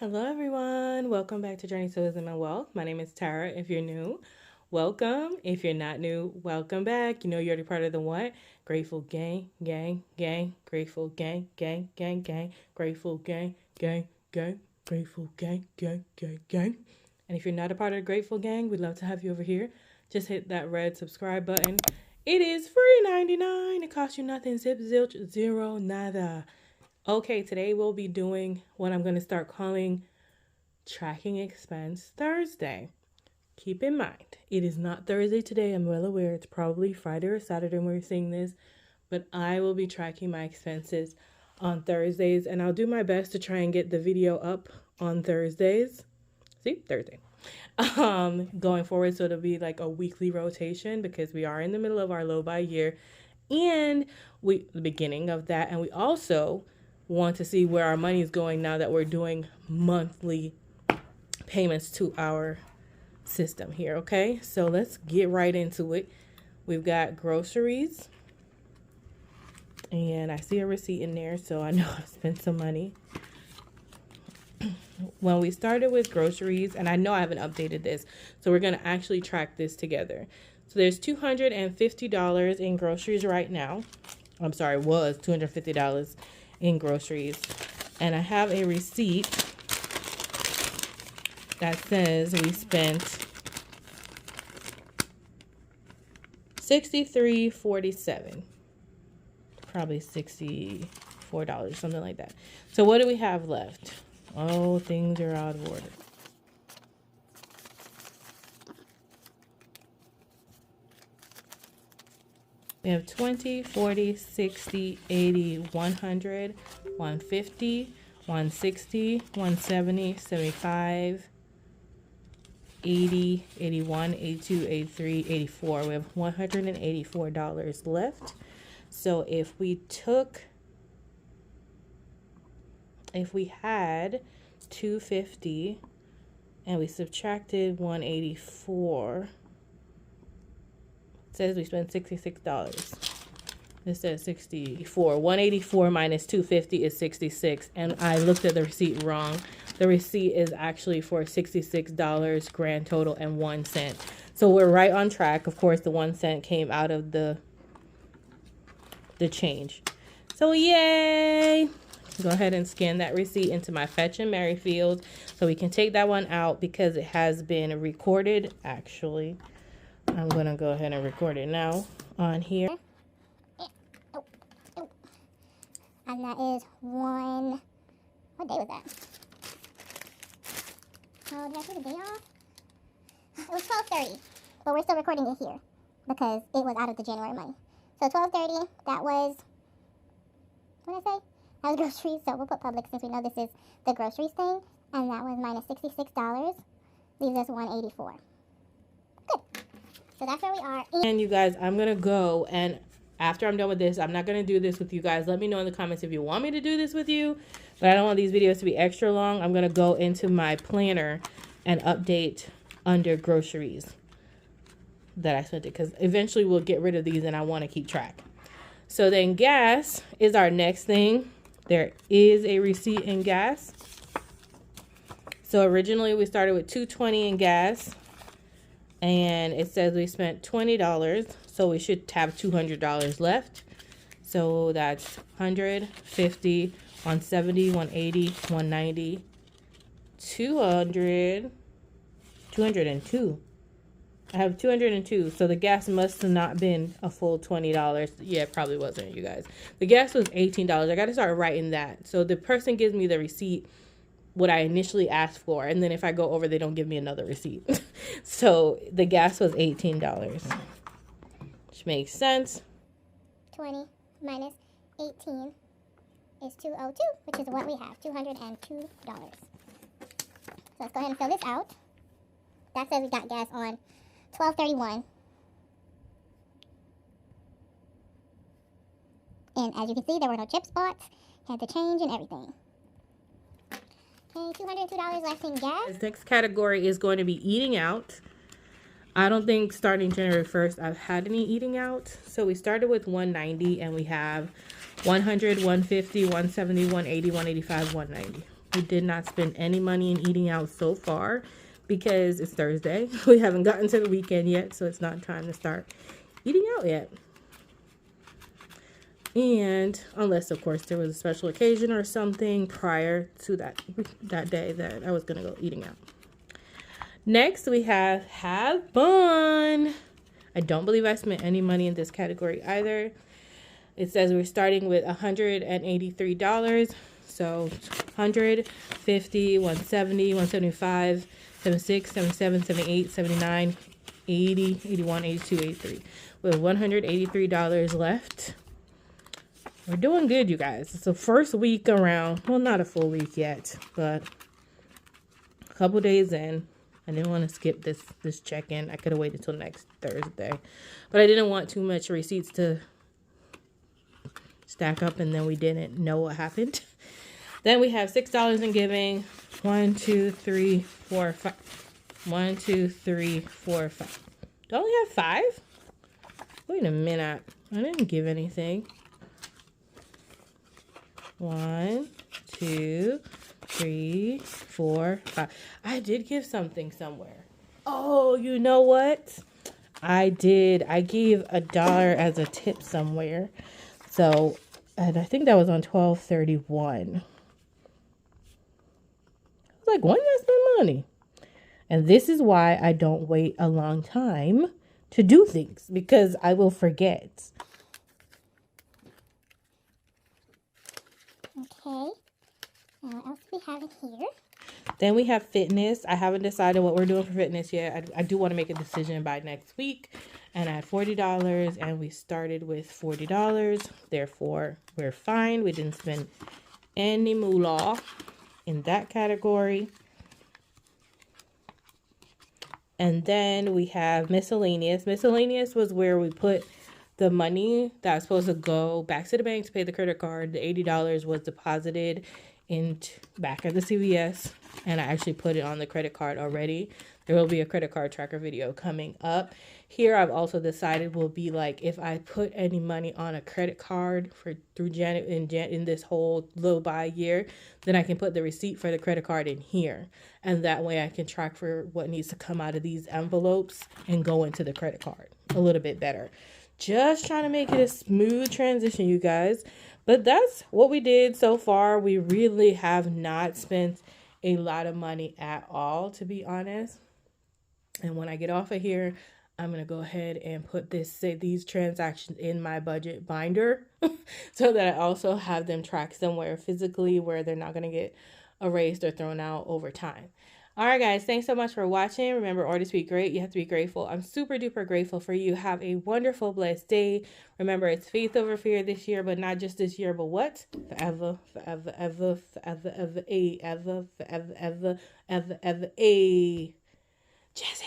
Hello everyone, welcome back to Journey to Wisdom and Wealth. My name is Tara. If you're new, welcome. If you're not new, welcome back. You know you're already part of the what? Grateful gang, gang, gang, grateful gang, gang, gang, gang, grateful gang, gang, gang, grateful gang, gang, gang, gang. And if you're not a part of the grateful gang, we'd love to have you over here. Just hit that red subscribe button. It is free 99. It costs you nothing. Zip, zilch, zero, nada. Okay, today we'll be doing what I'm going to start calling Tracking Expense Thursday. Keep in mind, it is not Thursday today. I'm well aware it's probably Friday or Saturday when we're seeing this, but I will be tracking my expenses on Thursdays, and I'll do my best to try and get the video up on Thursdays. See, Thursday. Going forward, so it'll be like a weekly rotation because we are in the middle of our low buy year, and the beginning of that, and we also want to see where our money is going now that we're doing monthly payments to our system here. Okay, so let's get right into it. We've got groceries, and I see a receipt in there, so I know I spent some money. When we started with groceries, and I know I haven't updated this, so we're going to actually track this together. So there's $250 in groceries right now. I'm sorry, was $250 in groceries, and I have a receipt that says we spent $63.47, probably $64, something like that. So what do we have left? Oh, things are out of order. We have 20, 40, 60, 80, 100, 150, 160, 170, 75, 80, 81, 82, 83, 84. We have $184 left. So if we had 250 and we subtracted 184, says we spent $66. This says 64. 184 minus 250 is 66, and I looked at the receipt wrong. The receipt is actually for $66 grand total and 1 cent. So we're right on track. Of course, the 1 cent came out of the change. So yay! Go ahead and scan that receipt into my Fetch and Merrifield so we can take that one out because it has been recorded. Actually, I'm going to go ahead and record it now on here. And that is what day was that? Oh, did I take the day off? It was 12:30, but we're still recording it here because it was out of the January money. So 12:30, that was, what did I say? That was groceries, so we'll put public since we know this is the groceries thing. And that was minus $66, leaves us $184. Good. So that's where we are. And you guys, I'm going to go, and after I'm done with this, I'm not going to do this with you guys. Let me know in the comments if you want me to do this with you, but I don't want these videos to be extra long. I'm going to go into my planner and update under groceries that I spent it, because eventually we'll get rid of these and I want to keep track. So then gas is our next thing. There is a receipt in gas. So originally we started with $2.20 in gas, and it says we spent $20, so we should have $200 left. So that's 150, 170, 180, 190, 200, 202. I have 202, so the gas must have not been a full $20. Yeah, it probably wasn't, you guys. The gas was $18. I got to start writing that. So the person gives me the receipt, what I initially asked for, and then if I go over, they don't give me another receipt. So the gas was $18, which makes sense. 20 minus 18 is 202, which is what we have, $202. So let's go ahead and fill this out. That says we got gas on 12/31. And as you can see, there were no chip spots. Had the change and everything. Okay, $202 left in gas. This next category is going to be eating out. I don't think starting January 1st I've had any eating out. So we started with $190 and we have $100, $150, $170, $180, $185, $190. We did not spend any money in eating out so far because it's Thursday. We haven't gotten to the weekend yet, so it's not time to start eating out yet. And unless, of course, there was a special occasion or something prior to that day that I was going to go eating out. Next, we have fun. I don't believe I spent any money in this category either. It says we're starting with $183. So 150, 170, 175, 76, 77, 78, 79, 80, 81, 82, 83. We have $183 left. We're doing good, you guys. It's the first week around. Well, not a full week yet, but a couple days in. I didn't want to skip this check-in. I could have waited until next Thursday. But I didn't want too much receipts to stack up, and then we didn't know what happened. Then we have $6 in giving. 1, 2, 3, 4, 5. 1, 2, 3, 4, 5. Do I only have 5? Wait a minute. I didn't give anything. 1, 2, 3, 4, 5. I did give something somewhere. Oh, you know what? I did. I gave $1 as a tip somewhere. So, and I think that was on 12/31. Like, when did I spend money? And this is why I don't wait a long time to do things, because I will forget. Okay. What else do we have in here? Then we have fitness. I haven't decided what we're doing for fitness yet. I do want to make a decision by next week. And I had $40, and we started with $40. Therefore, we're fine. We didn't spend any moolah in that category. And then we have miscellaneous. Miscellaneous was where we put the money that was supposed to go back to the bank to pay the credit card. The $80 was deposited back at the CVS, and I actually put it on the credit card already. There will be a credit card tracker video coming up. Here, I've also decided will be like, if I put any money on a credit card through in this whole little buy year, then I can put the receipt for the credit card in here. And that way I can track for what needs to come out of these envelopes and go into the credit card a little bit better. Just trying to make it a smooth transition, you guys. But that's what we did so far. We really have not spent a lot of money at all, to be honest. And when I get off of here, I'm going to go ahead and put these transactions in my budget binder so that I also have them tracked somewhere physically where they're not going to get erased or thrown out over time. All right, guys, thanks so much for watching. Remember, always be great. You have to be grateful. I'm super duper grateful for you. Have a wonderful, blessed day. Remember, it's faith over fear this year, but not just this year, but what? Forever, forever, ever, forever, ever, ever, forever, ever, ever, ever, Jazzy.